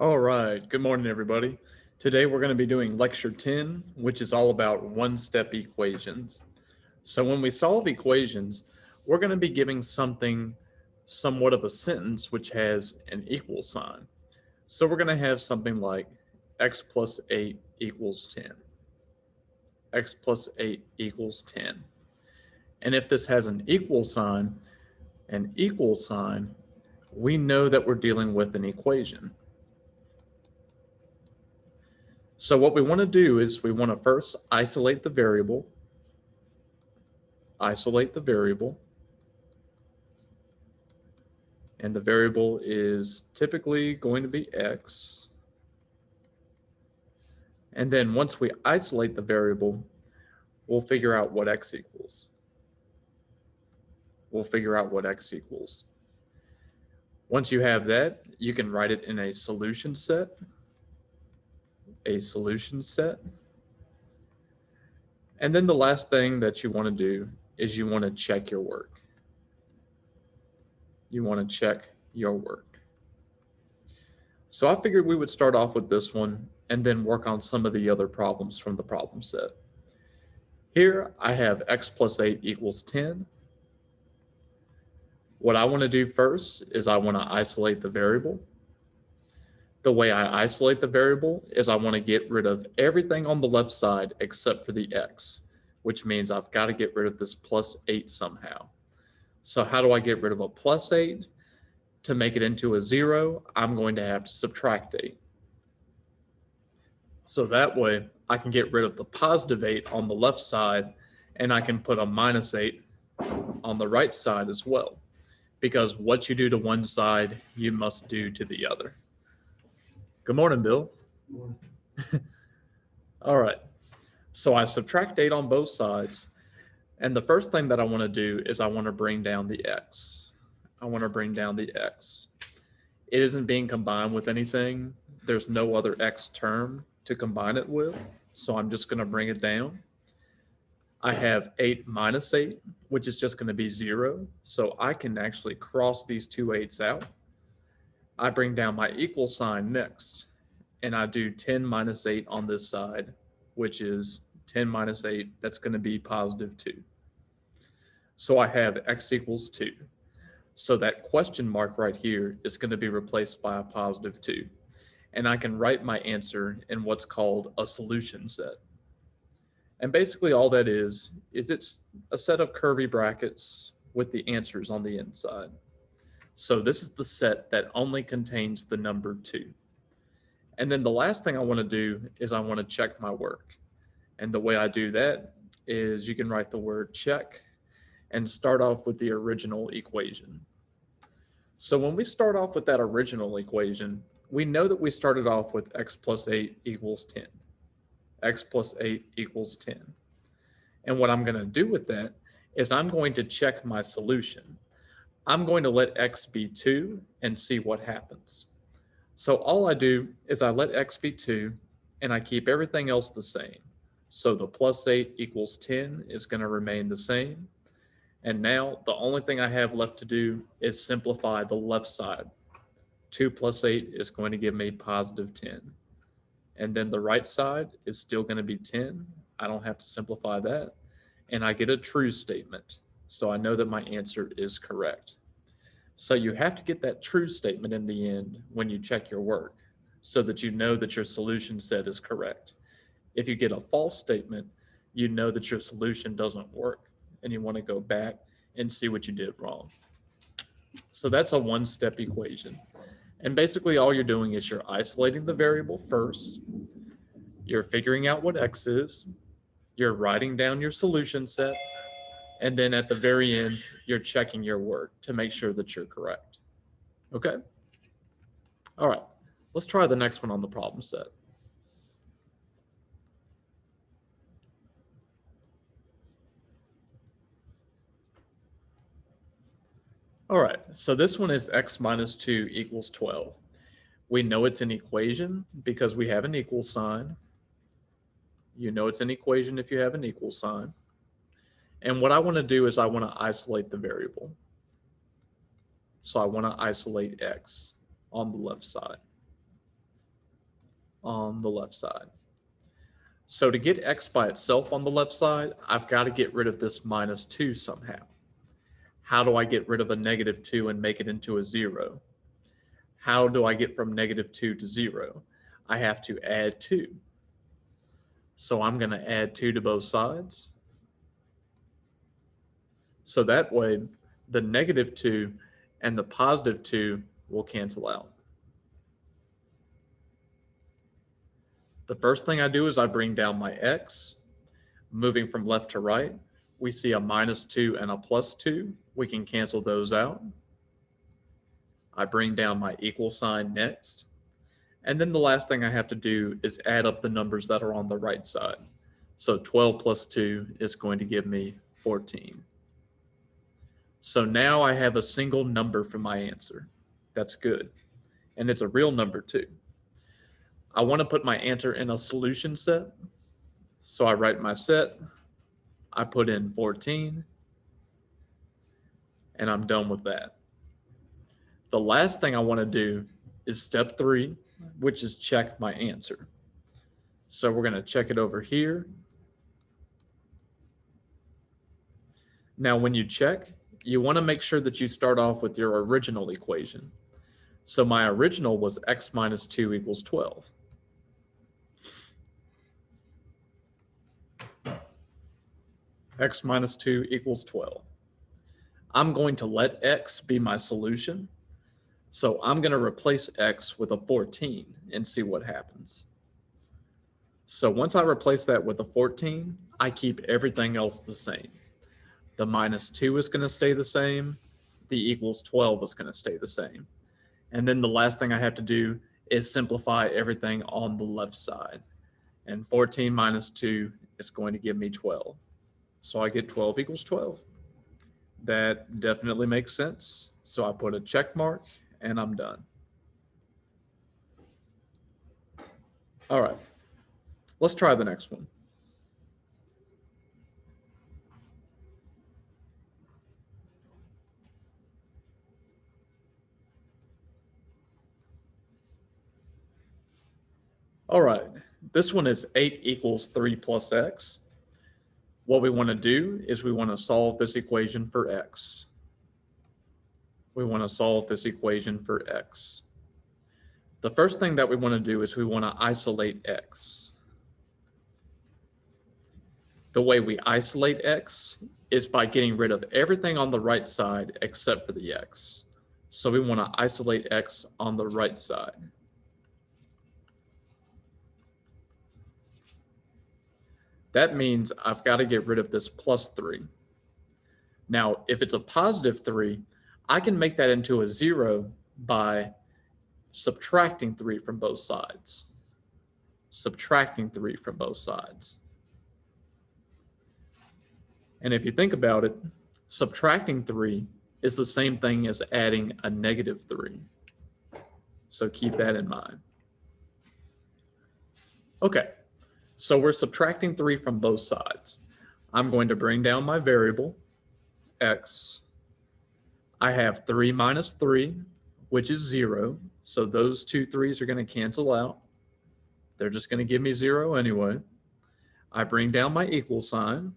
All right, good morning, everybody. Today we're going to be doing lecture 10, which is all about one-step equations. So when we solve equations, we're going to be giving something somewhat of a sentence which has an equal sign. So we're going to have something like x plus 8 equals 10. X plus 8 equals 10. And if this has an equal sign, we know that we're dealing with an equation. So what we want to do is we want to first isolate the variable, and the variable is typically going to be x. And then once we isolate the variable, we'll figure out what x equals. Once you have that, you can write it in a solution set. And then the last thing that you want to do is you want to check your work. So I figured we would start off with this one and then work on some of the other problems from the problem set. Here I have x plus 8 equals 10. What I want to do first is I want to isolate the variable. The way I isolate the variable is I want to get rid of everything on the left side except for the x, which means I've got to get rid of this plus 8 somehow. So how do I get rid of a plus 8? To make it into a 0, I'm going to have to subtract 8. So that way I can get rid of the positive 8 on the left side, and I can put a minus 8 on the right side as well. Because what you do to one side, you must do to the other. Good morning, Bill. Good morning. All right. So I subtract 8 on both sides. And the first thing that I want to do is I want to bring down the x. It isn't being combined with anything. There's no other x term to combine it with. So I'm just going to bring it down. I have 8 minus 8, which is just going to be 0. So I can actually cross these two 8s out. I bring down my equal sign next, and I do 10 minus 8 on this side, which is 10 minus 8. That's going to be positive 2. So I have x equals 2. So that question mark right here is going to be replaced by a positive 2. And I can write my answer in what's called a solution set. And basically all that is it's a set of curvy brackets with the answers on the inside. So this is the set that only contains the number 2. And then the last thing I want to do is I want to check my work. And the way I do that is you can write the word check and start off with the original equation. So when we start off with that original equation, we know that we started off with x plus 8 equals 10. X plus 8 equals 10. And what I'm going to do with that is I'm going to check my solution. I'm going to let x be 2 and see what happens. So all I do is I let x be 2 and I keep everything else the same. So the plus 8 equals 10 is going to remain the same. And now the only thing I have left to do is simplify the left side. 2 plus 8 is going to give me positive 10. And then the right side is still going to be 10. I don't have to simplify that. And I get a true statement. So I know that my answer is correct. So you have to get that true statement in the end when you check your work so that you know that your solution set is correct. If you get a false statement, you know that your solution doesn't work and you want to go back and see what you did wrong. So that's a one-step equation. And basically all you're doing is you're isolating the variable first, you're figuring out what x is, you're writing down your solution set, and then at the very end, you're checking your work to make sure that you're correct. Okay? All right, let's try the next one on the problem set. All right, so this one is x minus 2 equals 12. We know it's an equation because we have an equal sign. You know it's an equation if you have an equal sign. And what I want to do is I want to isolate the variable. So I want to isolate x on the left side. on the left side. So to get x by itself on the left side, I've got to get rid of this minus 2 somehow. How do I get rid of a negative 2 and make it into a 0? How do I get from negative 2 to 0? I have to add 2. So I'm going to add 2 to both sides. So that way, the negative 2 and the positive 2 will cancel out. The first thing I do is I bring down my x. Moving from left to right, we see a minus 2 and a plus 2. We can cancel those out. I bring down my equal sign next. And then the last thing I have to do is add up the numbers that are on the right side. So 12 plus 2 is going to give me 14. So now I have a single number for my answer. That's good. And it's a real number too. I want to put my answer in a solution set. So I write my set. I put in 14. And I'm done with that. The last thing I want to do is step 3, which is check my answer. So we're going to check it over here. Now, when you check, you want to make sure that you start off with your original equation. So my original was x minus 2 equals 12. X minus 2 equals 12. I'm going to let x be my solution. So I'm going to replace x with a 14 and see what happens. So once I replace that with a 14, I keep everything else the same. The minus 2 is going to stay the same. The equals 12 is going to stay the same. And then the last thing I have to do is simplify everything on the left side. And 14 minus 2 is going to give me 12. So I get 12 equals 12. That definitely makes sense. So I put a check mark and I'm done. All right, let's try the next one. All right, this one is 8 equals 3 plus x. What we want to do is we want to solve this equation for x. We want to solve this equation for x. The first thing that we want to do is we want to isolate x. The way we isolate x is by getting rid of everything on the right side except for the x. So we want to isolate x on the right side. That means I've got to get rid of this plus 3. Now, if it's a positive 3, I can make that into a 0 by subtracting 3 from both sides. Subtracting 3 from both sides. And if you think about it, subtracting 3 is the same thing as adding a negative 3. So keep that in mind. Okay, so we're subtracting 3 from both sides. I'm going to bring down my variable, x. I have 3 minus 3, which is 0. So those two 3's are going to cancel out. They're just going to give me 0 anyway. I bring down my equal sign.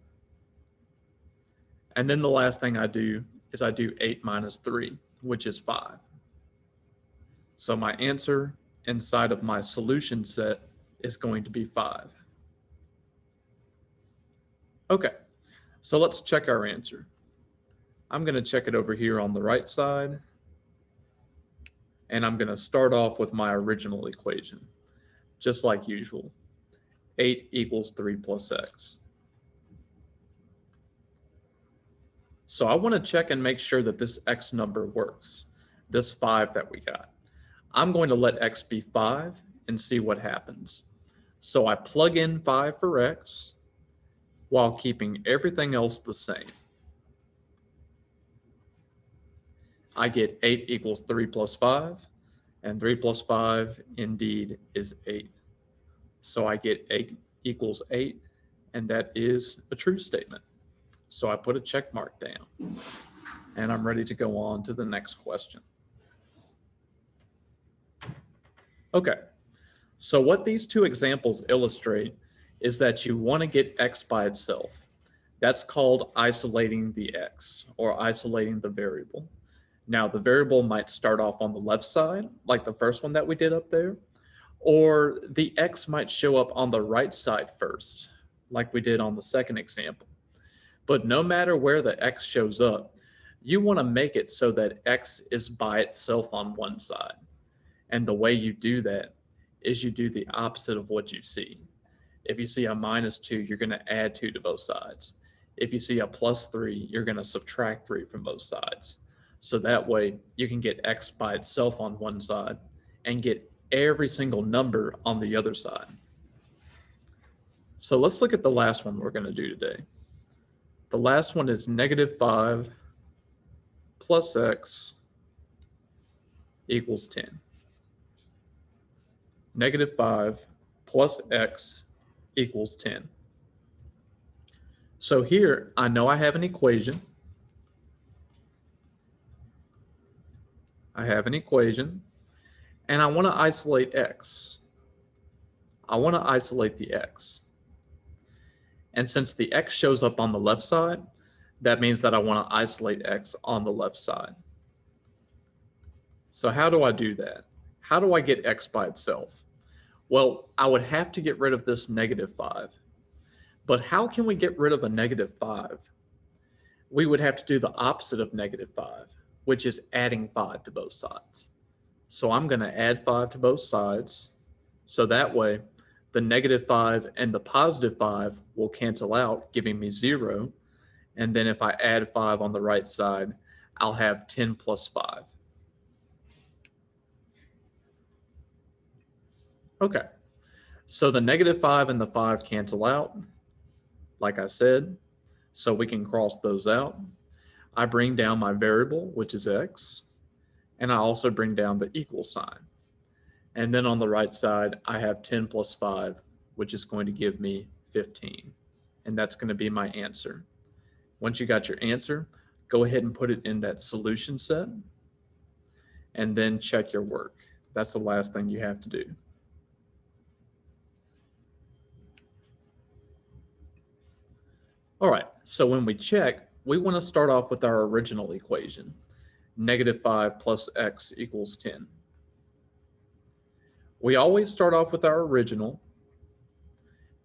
And then the last thing I do is I do 8 minus 3, which is 5. So my answer inside of my solution set is going to be 5. Okay, so let's check our answer. I'm going to check it over here on the right side. And I'm going to start off with my original equation, just like usual. 8 equals 3 plus x. So I want to check and make sure that this x number works, this 5 that we got. I'm going to let x be 5 and see what happens. So I plug in 5 for x while keeping everything else the same. I get 8 equals 3 plus 5, and 3 plus 5 indeed is 8. So I get 8 equals 8, and that is a true statement. So I put a check mark down, and I'm ready to go on to the next question. Okay, So what these two examples illustrate is that you want to get x by itself. That's called isolating the x, or isolating the variable. Now, the variable might start off on the left side, like the first one that we did up there, or the x might show up on the right side first, like we did on the second example. But no matter where the x shows up, you want to make it so that x is by itself on one side. And the way you do that is you do the opposite of what you see. If you see a -2, you're going to add 2 to both sides. If you see a +3, you're going to subtract 3 from both sides. So that way you can get x by itself on one side and get every single number on the other side. So let's look at the last one we're going to do today. The last one is -5 plus x equals 10. -5 plus x equals 10. So here, I know I have an equation. I have an equation, and I want to isolate x. I want to isolate the x. And since the x shows up on the left side, that means that I want to isolate x on the left side. So how do I do that? How do I get x by itself? Well, I would have to get rid of this -5. But how can we get rid of a -5? We would have to do the opposite of -5, which is adding 5 to both sides. So I'm going to add 5 to both sides. So that way, the -5 and the +5 will cancel out, giving me 0. And then if I add 5 on the right side, I'll have 10 plus 5. Okay, so the -5 and the 5 cancel out, like I said, so we can cross those out. I bring down my variable, which is x, and I also bring down the equal sign. And then on the right side, I have 10 plus 5, which is going to give me 15. And that's going to be my answer. Once you got your answer, go ahead and put it in that solution set, and then check your work. That's the last thing you have to do. All right, so when we check, we want to start off with our original equation, -5 plus x equals 10. We always start off with our original,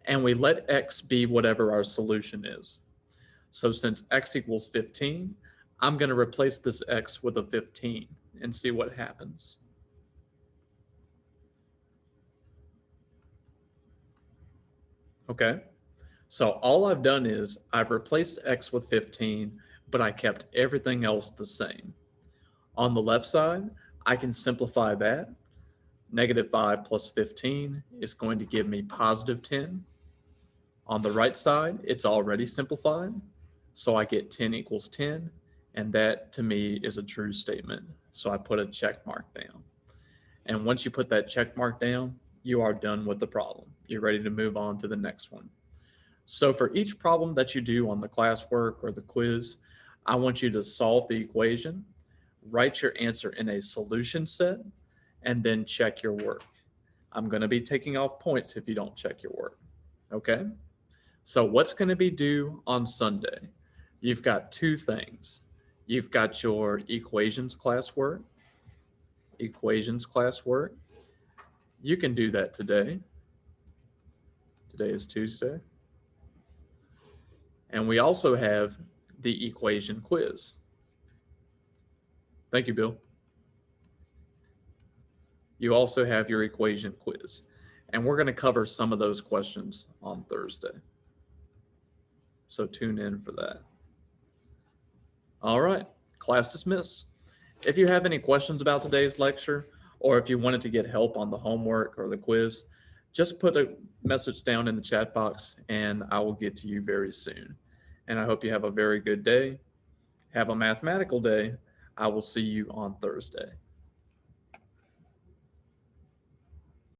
and we let x be whatever our solution is. So since x equals 15, I'm going to replace this x with a 15 and see what happens. Okay. So all I've done is I've replaced x with 15, but I kept everything else the same. On the left side, I can simplify that. -5 plus 15 is going to give me +10. On the right side, it's already simplified. So I get 10 equals 10, and that to me is a true statement. So I put a check mark down. And once you put that check mark down, you are done with the problem. You're ready to move on to the next one. So for each problem that you do on the classwork or the quiz, I want you to solve the equation, write your answer in a solution set, and then check your work. I'm going to be taking off points if you don't check your work. Okay? So what's going to be due on Sunday? You've got two things. You've got your equations classwork. Equations classwork. You can do that today. Today is Tuesday. And we also have the equation quiz. Thank you, Bill. You also have your equation quiz. And we're going to cover some of those questions on Thursday. So tune in for that. All right, class dismissed. If you have any questions about today's lecture, or if you wanted to get help on the homework or the quiz, just put a message down in the chat box and I will get to you very soon. And I hope you have a very good day. Have a mathematical day. I will see you on Thursday.